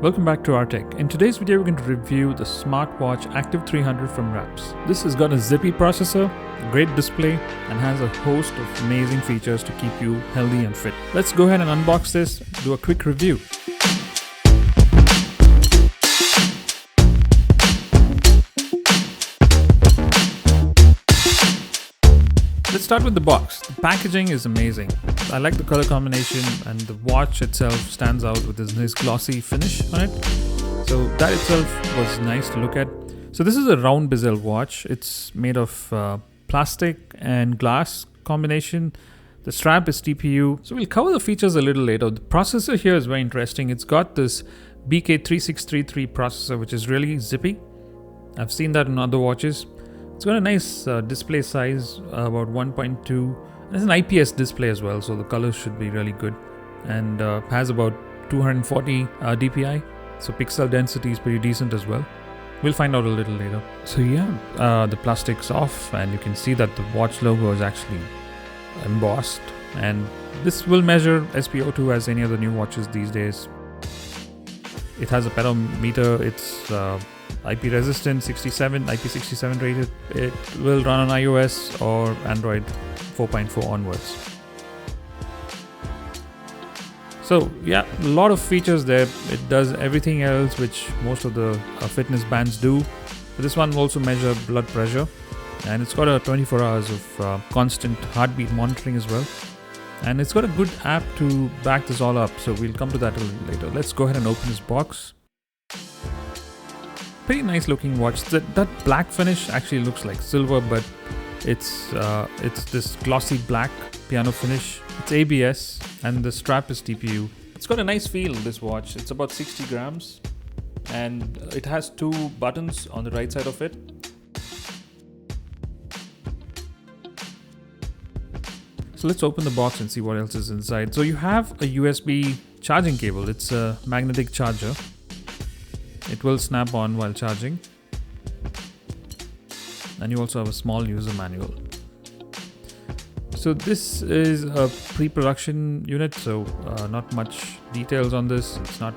Welcome back to rTech. In today's video, we're going to review the Smartwatch Active 300 from Rapz. This has got a zippy processor, a great display, and has a host of amazing features to keep you healthy and fit. Let's go ahead and unbox this, do a quick review. Let's start with the box. The packaging is amazing. I like the color combination, and the watch itself stands out with this nice glossy finish on it. So that itself was nice to look at. So this is a round bezel watch. It's made of plastic and glass combination. The strap is TPU. So we'll cover the features a little later. The processor here is very interesting. It's got this BK3633 processor, which is really zippy. I've seen that in other watches. It's got a nice display size, about 1.2. It's an IPS display as well, so the colors should be really good. And has about 240 dpi, so pixel density is pretty decent as well. We'll find out a little later. So yeah, the plastic's off, and you can see that the watch logo is actually embossed. And this will measure SpO2 as any other new watches these days. It has a pedometer. It's IP resistant, 67, IP67 rated. It will run on iOS or Android 4.4 onwards. So yeah, a lot of features there. It does everything else which most of the fitness bands do. But this one will also measure blood pressure, and it's got a 24 hours of constant heartbeat monitoring as well. And it's got a good app to back this all up, so we'll come to that a little later. Let's go ahead and open this box. Pretty nice looking watch. That black finish actually looks like silver, but it's this glossy black piano finish. It's ABS, and the strap is TPU. It's got a nice feel, this watch. It's about 60 grams, and it has two buttons on the right side of it. So let's open the box and see what else is inside. So you have a USB charging cable. It's a magnetic charger. It will snap on while charging. And you also have a small user manual. So this is a pre-production unit, so not much details on this. It's not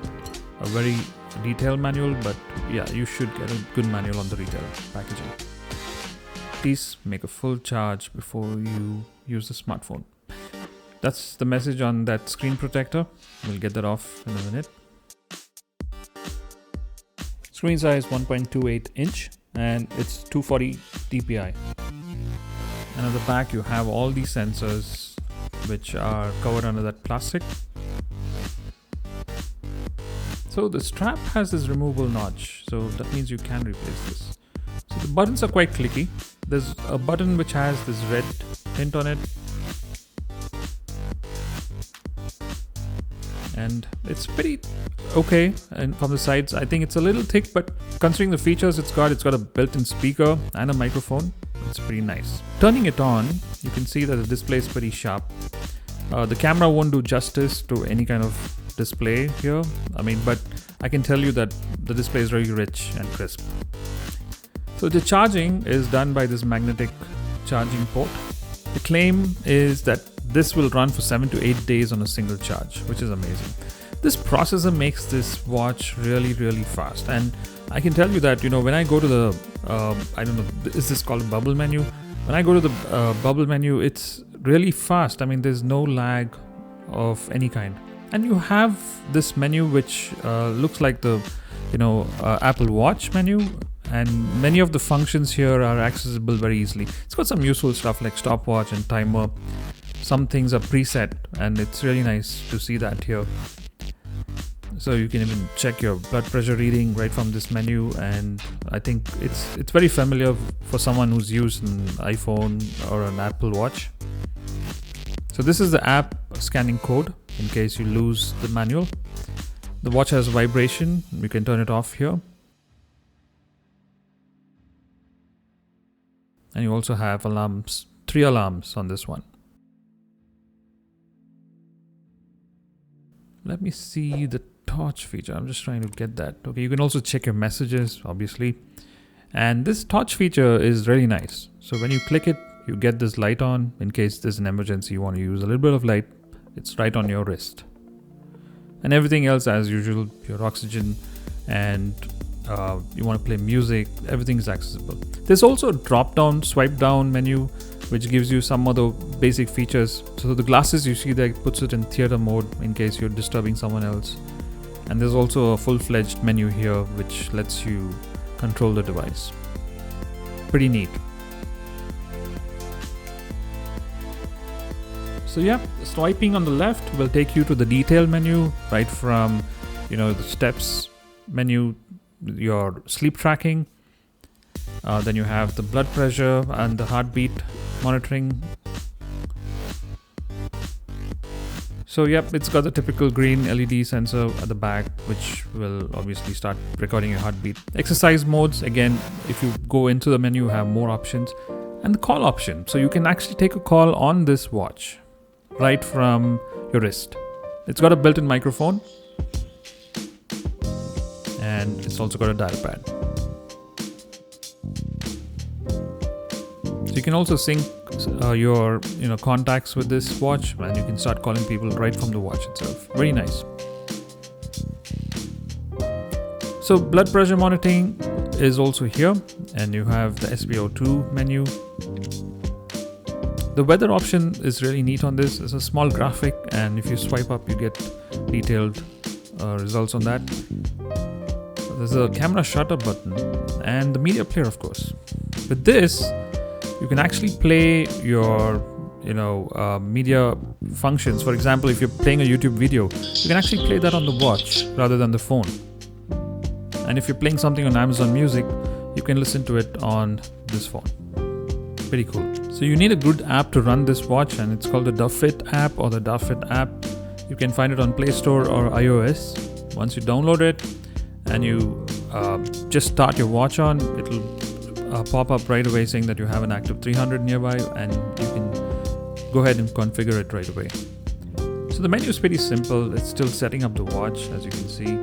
a very detailed manual, but yeah, you should get a good manual on the retail packaging. Please make a full charge before you use the smartphone. That's the message on that screen protector. We'll get that off in a minute. Screen size 1.28 inch, and it's 240 dpi. And at the back you have all these sensors which are covered under that plastic. So the strap has this removable notch, so that means you can replace this. So the buttons are quite clicky. There's a button which has this red tint on it, and it's pretty okay. And from the sides, I think it's a little thick, but considering the features it's got a built-in speaker and a microphone. It's pretty nice. Turning it on, you can see that the display is pretty sharp. The camera won't do justice to any kind of display here. But I can tell you that the display is really rich and crisp. So the charging is done by this magnetic charging port. The claim is that this will run for 7 to 8 days on a single charge, which is amazing. This processor makes this watch really, really fast. And I can tell you that, when I go to the, I don't know, is this called a bubble menu? When I go to the bubble menu, it's really fast. There's no lag of any kind. And you have this menu which looks like the, Apple Watch menu. And many of the functions here are accessible very easily. It's got some useful stuff like stopwatch and timer. Some things are preset, and it's really nice to see that here. So you can even check your blood pressure reading right from this menu, and I think it's very familiar for someone who's used an iPhone or an Apple Watch. So this is the app scanning code in case you lose the manual. The watch has vibration. You can turn it off here. And you also have alarms, 3 alarms on this one. Let me see the torch feature. I'm just trying to get that. Okay, you can also check your messages, obviously. And this torch feature is really nice. So when you click it, you get this light on in case there's an emergency. You want to use a little bit of light. It's right on your wrist. And everything else as usual, your oxygen, and you want to play music, everything is accessible. There's also a drop down, swipe down menu which gives you some other basic features. So the glasses you see there puts it in theater mode in case you're disturbing someone else. And there's also a full-fledged menu here which lets you control the device. Pretty neat. So yeah, swiping on the left will take you to the detail menu, right from the steps menu, your sleep tracking. Then you have the blood pressure and the heartbeat monitoring. So yep, it's got the typical green LED sensor at the back, which will obviously start recording your heartbeat. Exercise modes, again, if you go into the menu, you have more options. And the call option, so you can actually take a call on this watch right from your wrist. It's got a built-in microphone, and it's also got a dial pad. So you can also sync your contacts with this watch, and you can start calling people right from the watch itself. Very nice. So blood pressure monitoring is also here, and you have the SpO2 menu. The weather option is really neat on this. It's a small graphic, and if you swipe up you get detailed results on that. There's a camera shutter button and the media player, of course. With this you can actually play your media functions. For example, if you're playing a YouTube video, you can actually play that on the watch rather than the phone. And if you're playing something on Amazon Music, you can listen to it on this phone. Pretty cool. So you need a good app to run this watch, and it's called the DoveFit app or the DoveFit app. You can find it on Play Store or iOS. Once you download it and you just start your watch on, it'll pop up right away saying that you have an active 300 nearby, and you can go ahead and configure it right away. So the menu is pretty simple. It's still setting up the watch, as you can see,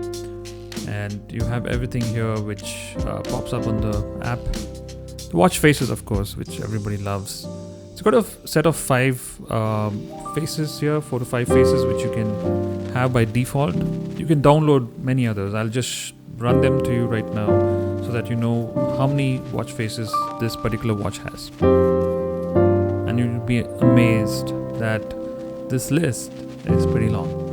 and you have everything here which pops up on the app. The watch faces, of course, which everybody loves. It's got a set of 5 faces here, 4 to 5 faces, which you can have by default. You can download many others. I'll just run them to you right now so that you know how many watch faces this particular watch has. And you'll be amazed that this list is pretty long.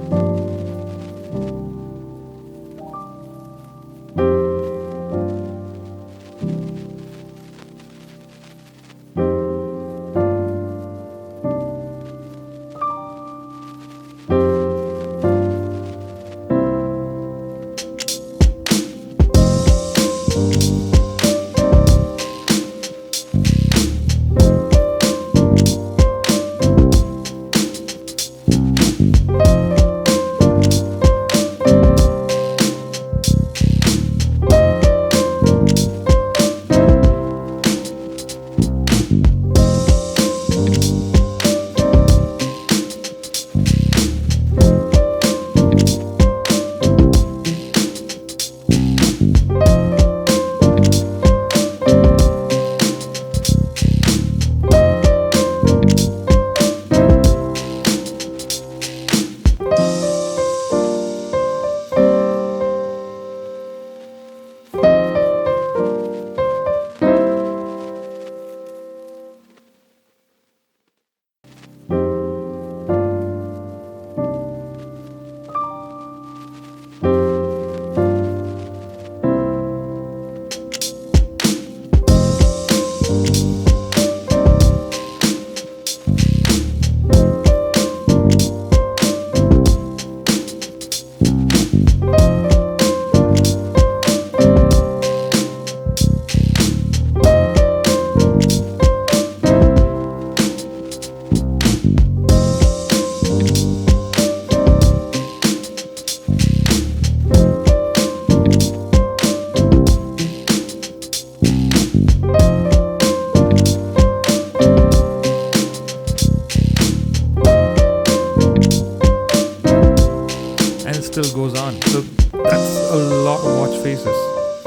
Still goes on. So that's a lot of watch faces.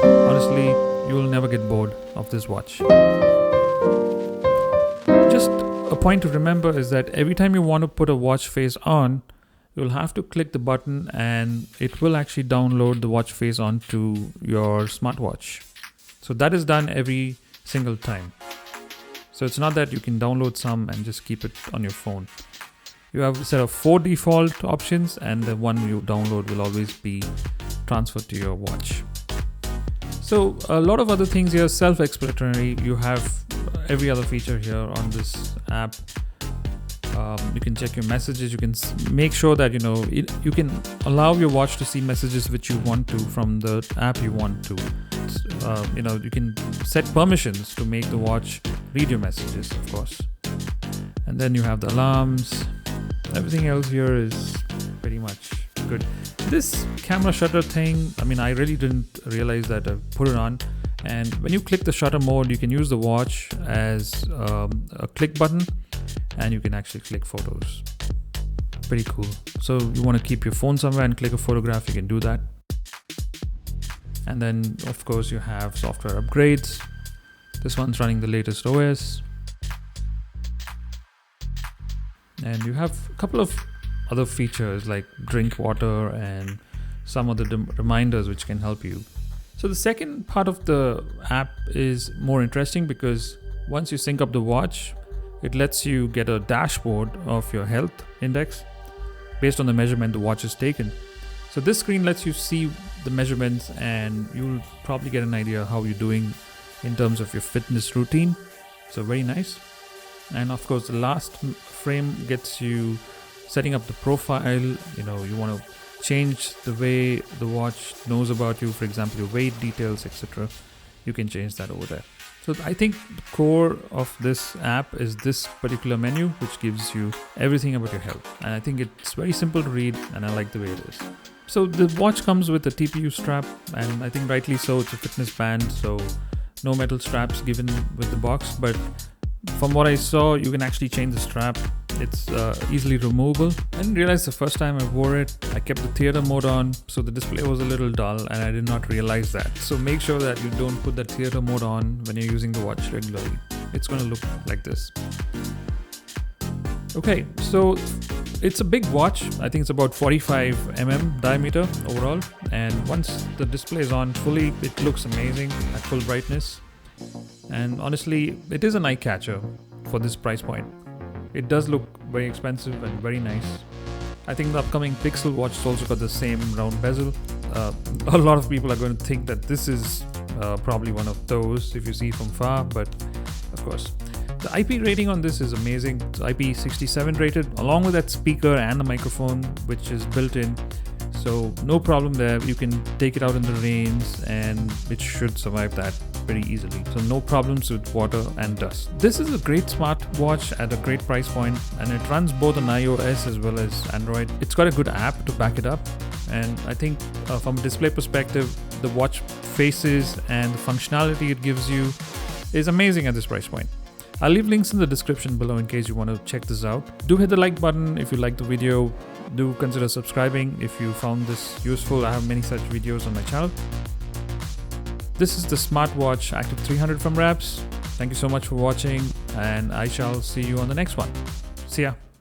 Honestly, you will never get bored of this watch. Just a point to remember is that every time you want to put a watch face on, you'll have to click the button and it will actually download the watch face onto your smartwatch. So that is done every single time. So it's not that you can download some and just keep it on your phone. You have a set of 4 default options, and the one you download will always be transferred to your watch. So a lot of other things here, self-explanatory. You have every other feature here on this app. You can check your messages. You can make sure that you can allow your watch to see messages which you want to from the app you want to. You can set permissions to make the watch read your messages, of course. And then you have the alarms. Everything else here is pretty much good. This camera shutter thing, I really didn't realize that. I put it on, and when you click the shutter mode, you can use the watch as a click button, and you can actually click photos. Pretty cool. So you want to keep your phone somewhere and click a photograph, you can do that. And then of course you have software upgrades. This one's running the latest OS. And you have a couple of other features like drink water and some other reminders which can help you. So the second part of the app is more interesting because once you sync up the watch, it lets you get a dashboard of your health index based on the measurement the watch has taken. So this screen lets you see the measurements, and you'll probably get an idea how you're doing in terms of your fitness routine. So very nice. And of course, the last frame gets you setting up the profile. You want to change the way the watch knows about you, for example, your weight details, etc. You can change that over there. So I think the core of this app is this particular menu, which gives you everything about your health. And I think it's very simple to read, and I like the way it is. So the watch comes with a TPU strap, and I think rightly so, it's a fitness band, so no metal straps given with the box. But from what I saw, you can actually change the strap. It's easily removable. I didn't realize the first time I wore it, I kept the theater mode on, so the display was a little dull, and I did not realize that. So make sure that you don't put the theater mode on when you're using the watch regularly. It's going to look like this. Okay, so it's a big watch. I think it's about 45 mm diameter overall. And once the display is on fully, it looks amazing at full brightness. And honestly, it is an eye catcher for this price point. It does look very expensive and very nice. I think the upcoming Pixel watch has also got the same round bezel. A lot of people are going to think that this is probably one of those if you see from far, but of course. The IP rating on this is amazing. It's IP67 rated, along with that speaker and the microphone, which is built in. So no problem there. You can take it out in the rains and it should survive that pretty easily. So no problems with water and dust. This is a great smartwatch at a great price point, and it runs both on iOS as well as Android. It's got a good app to back it up. And I think from a display perspective, the watch faces and the functionality it gives you is amazing at this price point. I'll leave links in the description below in case you want to check this out. Do hit the like button if you liked the video. Do consider subscribing if you found this useful. I have many such videos on my channel. This is the Smartwatch Active 300 from Rapz. Thank you so much for watching, and I shall see you on the next one. See ya.